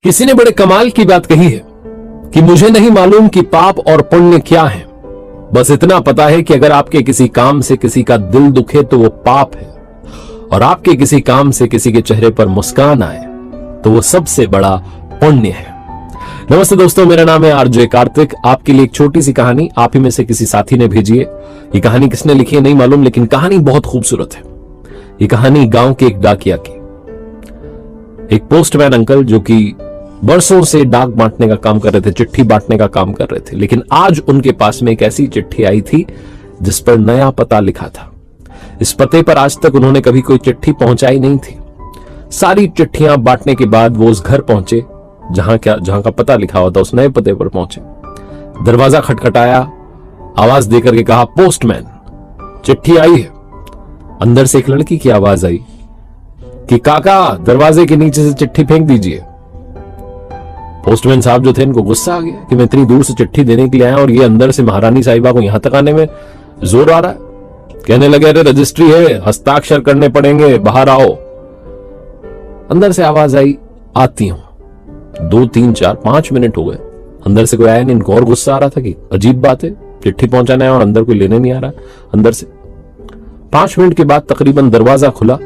किसी ने बड़े कमाल की बात कही है कि मुझे नहीं मालूम कि पाप और पुण्य क्या है, बस इतना पता है कि अगर आपके किसी काम से किसी का दिल दुखे तो वो पाप है, और आपके किसी काम से किसी के चेहरे पर मुस्कान आए तो वो सबसे बड़ा पुण्य है। नमस्ते दोस्तों, मेरा नाम है आरजे कार्तिक। आपके लिए एक छोटी सी कहानी आप ही में से किसी साथी ने भेजी है। ये कहानी किसने लिखी है नहीं मालूम, लेकिन कहानी बहुत खूबसूरत है। ये कहानी गांव के एक डाकिया की। एक पोस्टमैन अंकल जो कि बरसों से डाक बांटने का काम कर रहे थे, चिट्ठी बांटने का काम कर रहे थे, लेकिन आज उनके पास में एक ऐसी चिट्ठी आई थी जिस पर नया पता लिखा था। इस पते पर आज तक उन्होंने कभी कोई चिट्ठी पहुंचाई नहीं थी। सारी चिट्ठियां बांटने के बाद वो उस घर पहुंचे जहां का पता लिखा हुआ था, उस नए पते पर पहुंचे। दरवाजा खटखटाया, आवाज देकर के कहा, पोस्टमैन, चिट्ठी आई है। अंदर से एक लड़की की आवाज आई कि काका, दरवाजे के नीचे से चिट्ठी फेंक दीजिए। पोस्टमैन साहब जो थे, इनको गुस्सा आ गया कि मैं इतनी दूर से चिट्ठी देने के लिए आया और ये अंदर से महारानी साहिबा को यहां तक आने में जोर आ रहा है। कहने लगे, अरे रजिस्ट्री है, हस्ताक्षर करने पड़ेंगे, बाहर आओ। अंदर से आवाज आई, आती हूं। 2 3 4 5 मिनट हो गए, अंदर से कोई आया नहीं। इनको और गुस्सा आ रहा था कि अजीब बात है, चिट्ठी पहुंचाना है और अंदर कोई लेने नहीं आ रहा। अंदर से 5 मिनट के बाद तकरीबन दरवाजा खुला।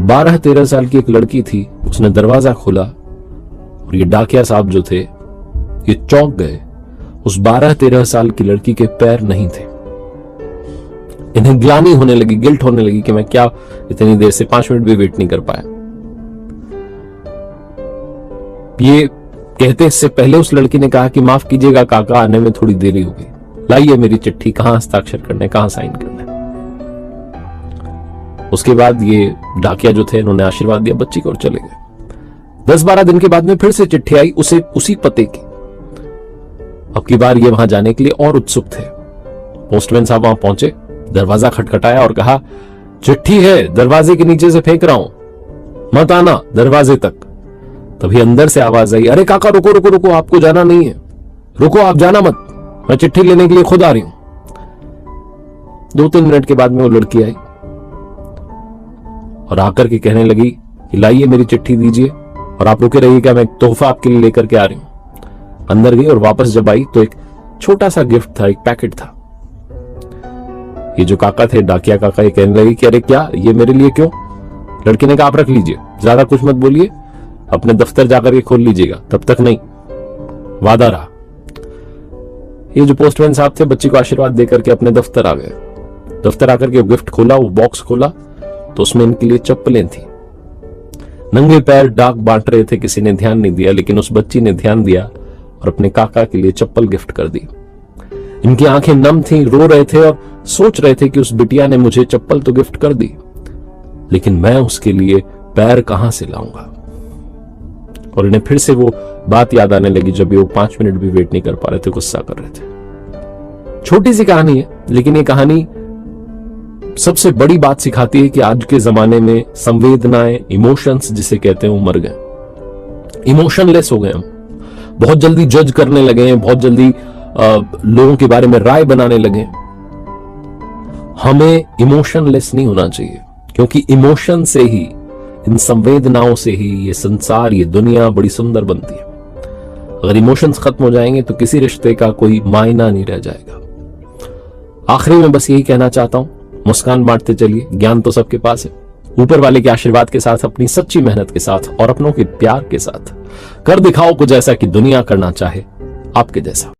12-13 साल की एक लड़की थी, उसने दरवाजा खोला और ये डाकिया साहब जो थे ये चौंक गए। उस 12-13 साल की लड़की के पैर नहीं थे। इन्हें ग्लानि होने लगी, गिल्ट होने लगी कि मैं क्या इतनी देर से 5 मिनट भी वेट नहीं कर पाया। ये कहते इससे पहले उस लड़की ने कहा कि माफ कीजिएगा काका, आने में थोड़ी देरी हो गई, लाइए मेरी चिट्ठी, कहां हस्ताक्षर करने, कहां साइन करना है। उसके बाद ये डाकिया जो थे, इन्होंने आशीर्वाद दिया बच्ची को और चले गए। 10-12 दिन के बाद में फिर से चिट्ठी आई, उसी पते की। अब की बार ये वहां जाने के लिए और उत्सुक थे। पोस्टमैन साहब वहां पहुंचे, दरवाजा खटखटाया और कहा, चिट्ठी है, दरवाजे के नीचे से फेंक रहा हूं, मत आना दरवाजे तक। तभी अंदर से आवाज आई, अरे काका रुको रुको रुको, आपको जाना नहीं है, रुको, आप जाना मत, मैं चिट्ठी लेने के लिए खुद आ रही हूं। 2-3 मिनट के बाद में वो लड़की आई और आकर के कहने लगी कि लाइए मेरी चिट्ठी दीजिए और आप रुके रहिएगा, मैं एक तोहफा आपके लिए लेकर के आ रही हूं। अंदर गई और वापस जब आई तो एक छोटा सा गिफ्ट था, एक पैकेट था। ये जो काका थे, डाकिया काका, ये कहने लगी कि अरे क्या, ये मेरे लिए क्यों? लड़की ने कहा, आप रख लीजिए, ज्यादा कुछ मत बोलिए, अपने दफ्तर जाकर के खोल लीजिएगा, तब तक नहीं, वादा रहा। ये जो पोस्टमैन साहब थे, बच्ची को आशीर्वाद देकर के अपने दफ्तर आ गए। दफ्तर आकर के गिफ्ट खोला, वो बॉक्स खोला तो उसमें इनके लिए चप्पलें थी। नंगे पैर डाक बांट रहे थे, किसी ने ध्यान नहीं दिया, लेकिन उस बच्ची ने ध्यान दिया और अपने काका के लिए चप्पल गिफ्ट कर दी। इनकी आंखें नम थी, रो रहे थे और सोच रहे थे कि उस बिटिया ने मुझे चप्पल तो गिफ्ट कर दी, लेकिन मैं उसके लिए पैर कहां से लाऊंगा। और इन्हें फिर से वो बात याद आने लगी जब वो 5 मिनट भी वेट नहीं कर पा रहे थे, गुस्सा कर रहे थे। छोटी सी कहानी है, लेकिन ये कहानी सबसे बड़ी बात सिखाती है कि आज के जमाने में संवेदनाएं, इमोशंस जिसे कहते हैं, वो मर गए, इमोशनलेस हो गए। हम बहुत जल्दी जज करने लगे हैं, बहुत जल्दी लोगों के बारे में राय बनाने लगे। हमें इमोशनलेस नहीं होना चाहिए, क्योंकि इमोशन से ही, इन संवेदनाओं से ही ये संसार, ये दुनिया बड़ी सुंदर बनती है। अगर इमोशंस खत्म हो जाएंगे तो किसी रिश्ते का कोई मायना नहीं रह जाएगा। आखिरी में बस यही कहना चाहता हूं, मुस्कान बांटते चलिए, ज्ञान तो सबके पास है। ऊपर वाले के आशीर्वाद के साथ, अपनी सच्ची मेहनत के साथ और अपनों के प्यार के साथ कर दिखाओ कुछ ऐसा कि दुनिया करना चाहे आपके जैसा।